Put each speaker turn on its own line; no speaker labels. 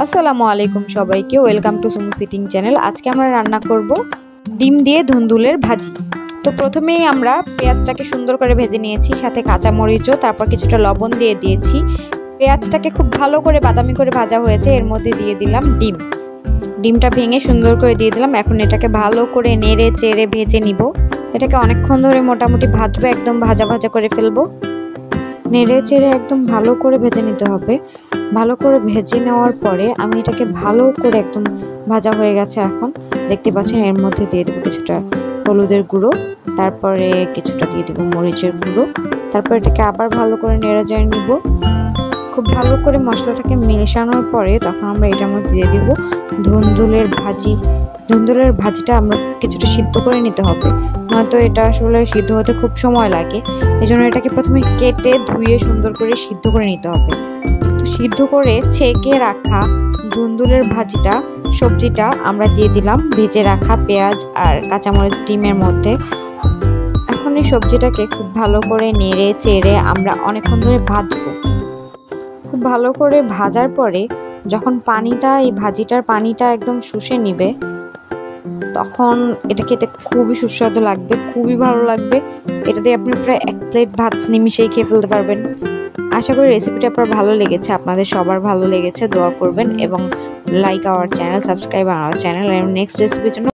আসসালামু আলাইকুম সবাইকে, welcome to Sumu sitting channel. আজকে আমরা রান্না করব ডিম দিয়ে ধুন্দুলের ভাজি। তো প্রথমেই আমরা পেঁয়াজটাকে সুন্দর করে ভেজে নিয়েছি, সাথে কাঁচামরিচও, তারপর কিছুটা লবণ দিয়ে দিয়েছি। পেঁয়াজটাকে খুব ভালো করে বাদামি করে ভাজা হয়েছে, এর মধ্যে দিয়ে দিলাম ডিমটা ভেঙে সুন্দর করে দিয়ে দিলাম। এখন এটাকে ভালো করে নেড়ে চেড়ে ভেজে নিব। এটাকে অনেকক্ষণ ধরে মোটামুটি ভাজবো, একদম ভাজা ভাজা করে ফেলবো। নেড়ে চেড়ে একদম ভালো করে ভেজে নিতে হবে। ভালো করে ভেজে নেওয়ার পরে আমি এটাকে ভালো করে একদম ভাজা হয়ে গেছে। এখন দেখতে পাচ্ছেন এর মধ্যে দিয়ে দেবো কিছুটা হলুদের গুঁড়ো, তারপরে কিছুটা দিয়ে দেবো মরিচের গুঁড়ো। তারপর এটাকে আবার ভালো করে নেড়ে চেড়ে নিব। খুব ভালো করে মশলাটাকে মেশানোর পরে তখন আমরা এটার মধ্যে দিয়ে দিব ধুন্দুলের ভাজি। ধুন্দুলের ভাজিটা আমরা কিছুটা সিদ্ধ করে নিতে হবে, নয়তো এটা আসলে সিদ্ধ হতে খুব সময় লাগে। এই জন্য এটাকে প্রথমে কেটে ধুয়ে সুন্দর করে সিদ্ধ করে নিতে হবে। তো সিদ্ধ করে ছেঁকে রাখা ধুন্দুলের সবজিটা আমরা দিয়ে দিলাম ভেজে রাখা পেঁয়াজ আর কাঁচামরিচ ডিমের মধ্যে। এখন এই সবজিটাকে খুব ভালো করে নেড়ে চেড়ে আমরা অনেকক্ষণ ধরে ভাজবো। খুব ভালো করে ভাজার পরে যখন এই ভাজিটার পানিটা একদম শুষে নিবে, তখন এটা খেতে খুবই সুস্বাদু লাগবে, খুবই ভালো লাগবে। এটা দিয়ে আপনি প্রায় 1 প্লেট ভাত নিমিশেই খেয়ে ফেলতে পারবেন। আশা করি রেসিপিটা আপনার ভালো লেগেছে, আপনাদের সবার ভালো লেগেছে। দোয়া করবেন এবং like our channel, subscribe our channel. Next রেসিপির জন্য